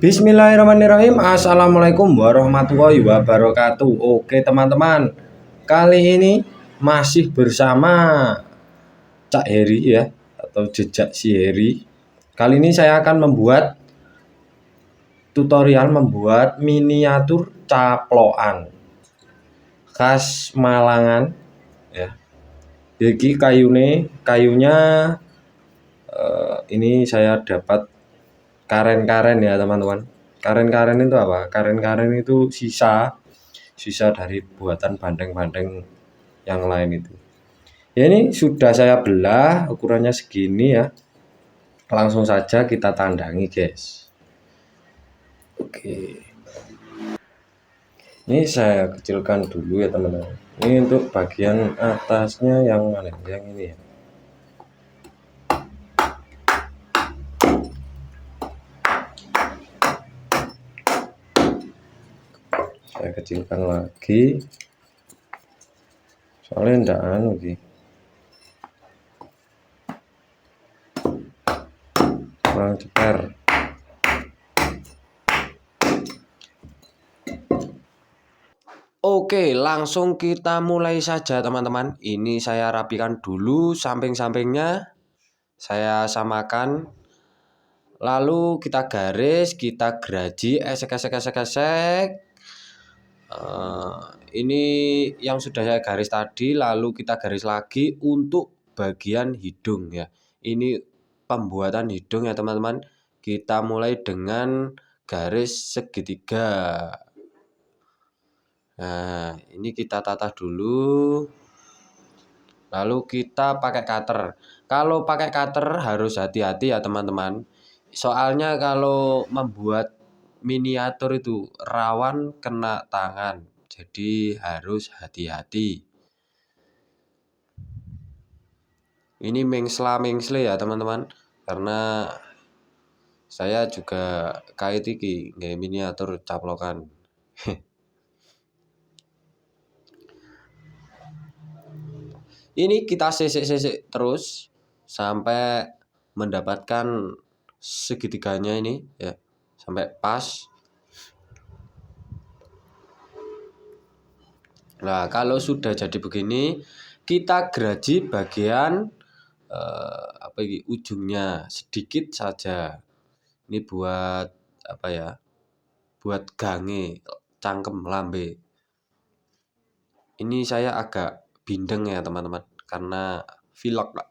Bismillahirrahmanirrahim. Assalamualaikum warahmatullahi wabarakatuh. Oke teman-teman, kali ini masih bersama Cak Heri ya, atau jejak si Heri. Kali ini saya akan membuat tutorial membuat miniatur caplokan khas Malangan ya. Jadi kayunya ini saya dapat karen-karen ya teman-teman. Karen-karen itu apa? Karen-karen itu sisa dari buatan bandeng-bandeng yang lain itu. Ya, ini sudah saya belah, ukurannya segini ya. Langsung saja kita tandangi guys. Oke, ini saya kecilkan dulu ya teman-teman. Ini untuk bagian atasnya yang mana? Yang ini ya. Saya kecilkan lagi, soalnya enggak gitu. Kurang ceper. Oke, langsung kita mulai saja teman-teman. Ini saya rapikan dulu samping-sampingnya. Saya samakan. Lalu kita garis, kita geraji, esek. Ini yang sudah saya garis tadi, lalu kita garis lagi untuk bagian hidung ya. Ini pembuatan hidung ya teman-teman. Kita mulai dengan garis segitiga. Nah, ini kita tata dulu. Lalu kita pakai cutter. Kalau pakai cutter harus hati-hati ya teman-teman. Soalnya kalau membuat miniatur itu rawan kena tangan. Jadi harus hati-hati. Ini mengsle ya teman-teman. Karena saya juga kait iki nggih miniatur caplokan. Ini kita sisik-sisik terus sampai mendapatkan segitiganya ini ya, sampai pas. Nah, kalau sudah jadi begini, kita geraji bagian ujungnya sedikit saja. Ini buat apa ya? Buat gange cangkem lambe. Ini saya agak bindeng ya teman-teman karena vlog Pak.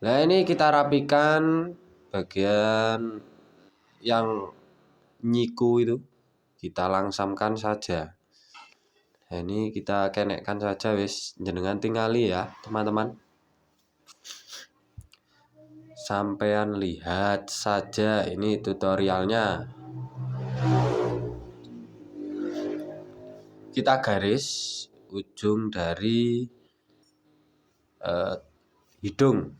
Nah, ini kita rapikan bagian yang nyiku itu, kita langsamkan saja. Nah, ini kita kenekkan saja wis, jenengan tingali ya teman-teman. Sampean lihat saja ini tutorialnya. Kita garis ujung dari hidung.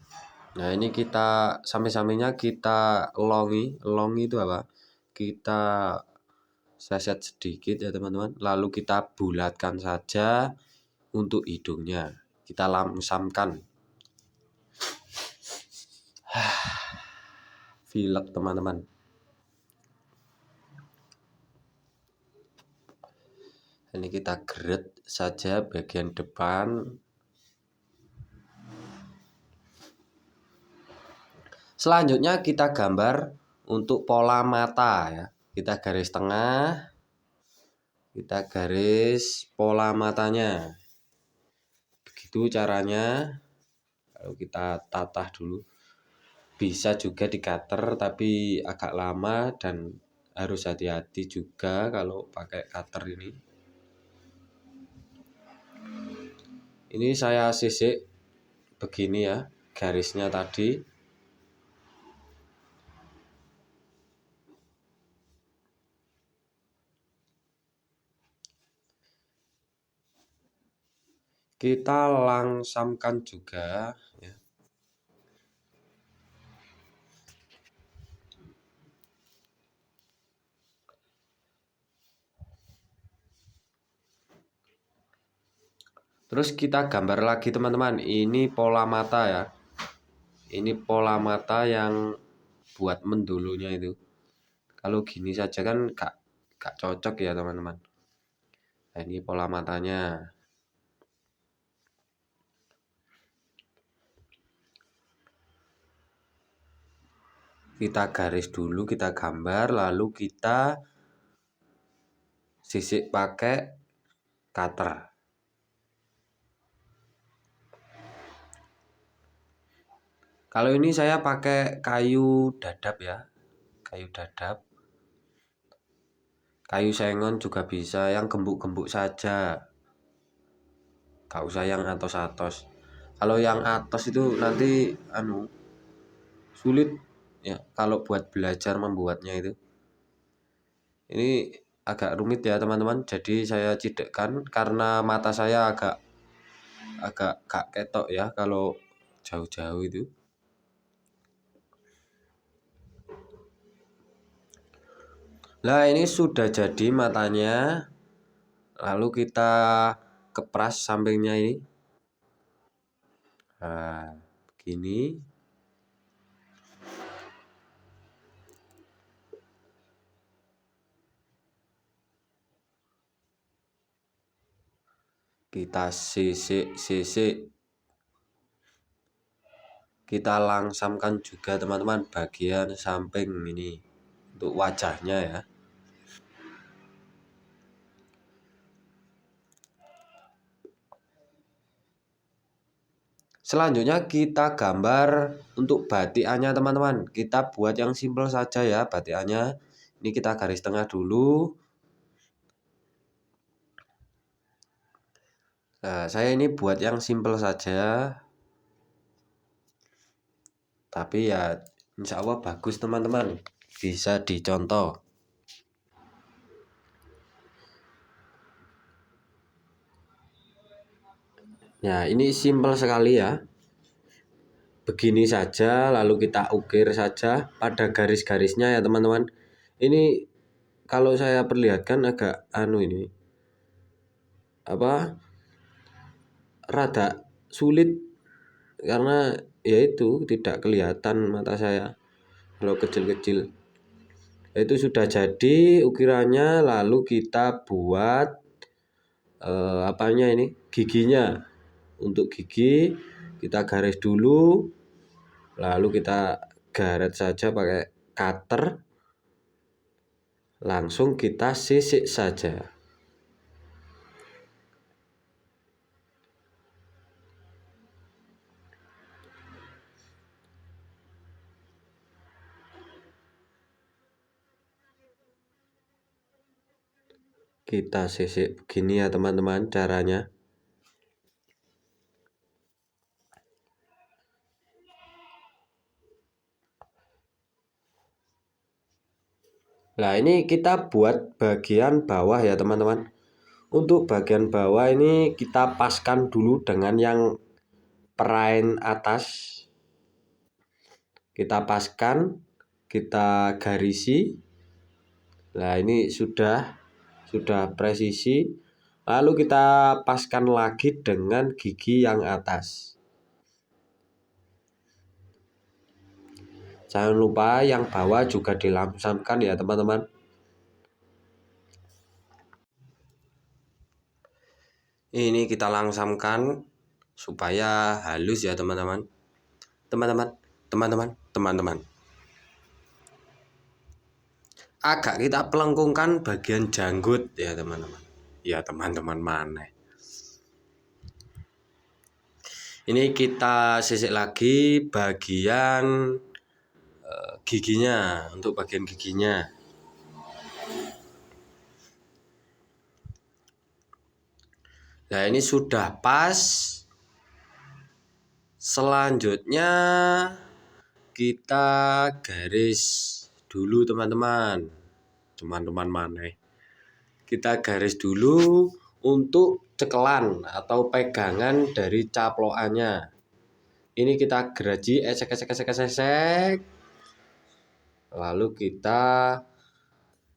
Nah, ini kita samping-sampingnya kita longi itu apa? Kita seset sedikit ya teman-teman. Lalu kita bulatkan saja untuk hidungnya. Kita lamsamkan. Vilek teman-teman. Ini kita geret saja bagian depan. Selanjutnya kita gambar untuk pola mata ya. Kita garis tengah. Kita garis pola matanya. Begitu caranya. Lalu kita tatah dulu. Bisa juga di cutter tapi agak lama dan harus hati-hati juga kalau pakai cutter ini. Ini saya sisik begini ya garisnya tadi. Kita langsamkan juga ya. Terus kita gambar lagi teman-teman. Ini pola mata ya. Ini pola mata yang buat mendulunya itu. Kalau gini saja kan gak cocok ya teman-teman. Nah, ini pola matanya. Kita garis dulu, kita gambar, lalu kita sisik pakai cutter. Kalau ini saya pakai kayu dadap ya, kayu dadap. Kayu sengon juga bisa, yang gembuk-gembuk saja. Gak usah yang atos-atos. Kalau yang atos itu nanti sulit ya kalau buat belajar membuatnya itu. Ini agak rumit ya teman-teman. Jadi saya cidekkan karena mata saya agak gak ketok ya kalau jauh-jauh itu. Nah, ini sudah jadi matanya. Lalu kita kepras sampingnya ini. Nah, begini. Kita sisik. Kita langsamkan juga teman-teman bagian samping ini untuk wajahnya ya. Selanjutnya kita gambar untuk batikannya teman-teman. Kita buat yang simple saja ya batikannya. Ini kita garis tengah dulu. Nah, saya ini buat yang simple saja. Tapi ya insya Allah bagus teman-teman. Bisa dicontoh. Nah, ini simple sekali ya. Begini saja, lalu kita ukir saja pada garis-garisnya ya teman-teman. Ini kalau saya perlihatkan agak ini rada sulit karena yaitu tidak kelihatan mata saya kalau kecil-kecil. Itu sudah jadi ukirannya, lalu kita buat giginya. Untuk gigi kita garis dulu, lalu kita garet saja pakai cutter, langsung kita sisik saja. Kita sisik begini ya teman-teman caranya. Nah, ini kita buat bagian bawah ya teman-teman. Untuk bagian bawah ini kita paskan dulu dengan yang perain atas. Kita paskan, kita garisi. Nah, ini sudah presisi. Lalu kita paskan lagi dengan gigi yang atas. Jangan lupa yang bawah juga dilamsamkan ya teman-teman. Ini kita langsamkan supaya halus ya teman-teman. Teman-teman. Agak kita pelengkungkan bagian janggut ya teman-teman. Ya teman-teman mana. Ini kita sisik lagi bagian giginya, untuk bagian giginya. Nah, ini sudah pas. Selanjutnya kita garis dulu teman-teman mana. Kita garis dulu untuk cekelan atau pegangan dari caplokannya. Ini kita geraji esek. Lalu kita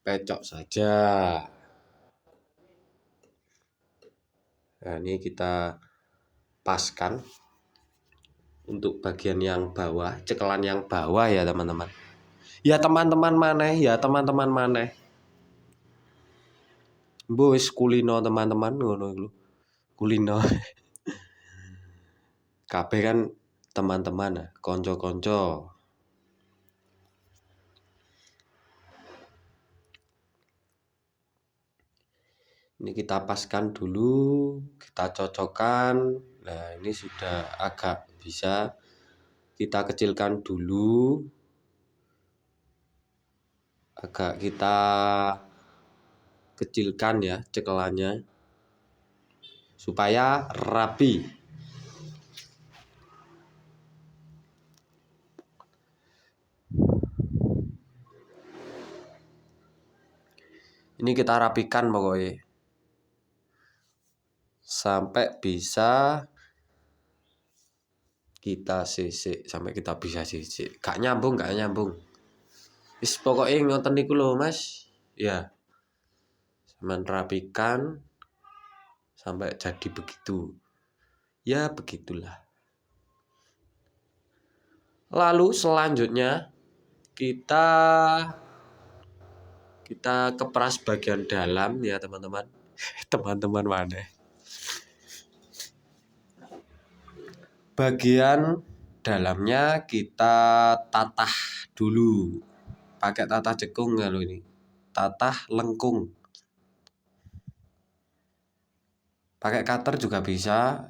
pecok saja. Nah, ini kita paskan untuk bagian yang bawah, cekelan yang bawah ya teman-teman. Ya teman-teman maneh. Mbok wis kulino teman-teman ngono iku. Kulino. Kabeh kan teman-teman, konco-konco. Ini kita paskan dulu, kita cocokkan. Nah, ini sudah agak bisa. Kita kecilkan dulu. Agak kita kecilkan ya cekelannya. Supaya rapi. Ini kita rapikan pokoknya. Sampai bisa kita sisik, Gak nyambung. Wis pokoknya ngoten niku lho, Mas. Ya. Sampeyan rapikan sampai jadi begitu. Ya, begitulah. Lalu selanjutnya kita keperas bagian dalam ya, teman-teman. Teman-teman mana? Bagian dalamnya kita tatah dulu. Pakai tatah cekung kalau ini. Tatah lengkung. Pakai cutter juga bisa.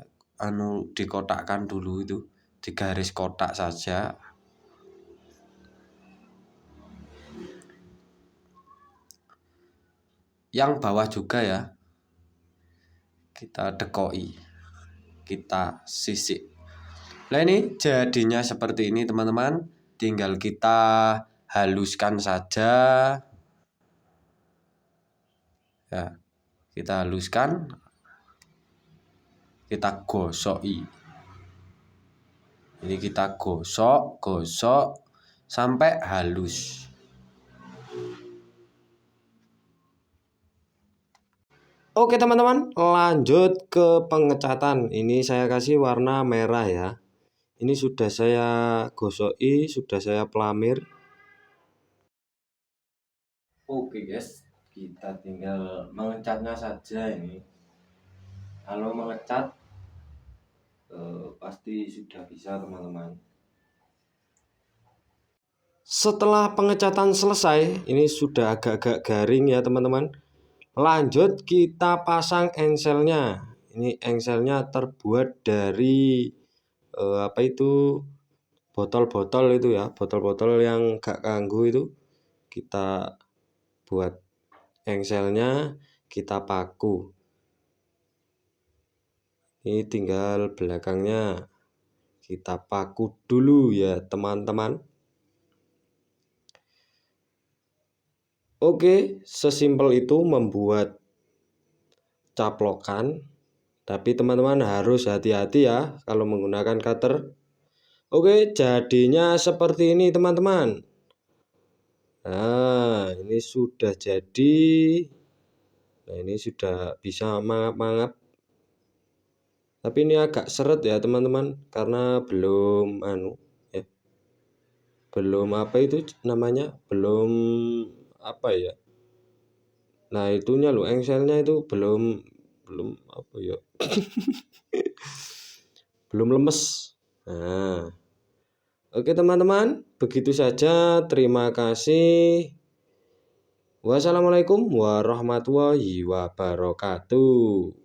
Dikotakkan dulu itu. 3 garis kotak saja. Yang bawah juga ya. Kita dekoi. Kita sisik. Nah, ini jadinya seperti ini, teman-teman. Tinggal kita haluskan saja. Ya, kita haluskan. Kita gosoki. Ini kita gosok sampai halus. Oke teman-teman, lanjut ke pengecatan. Ini saya kasih warna merah ya. Ini sudah saya gosoki, sudah saya pelamir. Oke guys, kita tinggal mengecatnya saja ini. Kalau mengecat pasti sudah bisa, teman-teman. Setelah pengecatan selesai, ini sudah agak-agak garing ya, teman-teman. Lanjut kita pasang engselnya. Ini engselnya terbuat dari botol-botol itu ya, botol-botol yang gak kanggu itu. Kita buat engselnya, kita paku. Ini tinggal belakangnya kita paku dulu ya, teman-teman. Oke, sesimpel itu membuat caplokan. Tapi teman-teman harus hati-hati ya kalau menggunakan cutter. Oke, jadinya seperti ini, teman-teman. Nah, ini sudah jadi. Nah, ini sudah bisa mangap-mangap. Tapi ini agak seret ya, teman-teman, karena belum ya. Belum apa itu namanya? Belum apa ya? Nah, itunya loh, engselnya itu belum apa ya? Belum lemes. Nah, oke teman-teman, begitu saja. Terima kasih. Wassalamualaikum warahmatullahi wabarakatuh.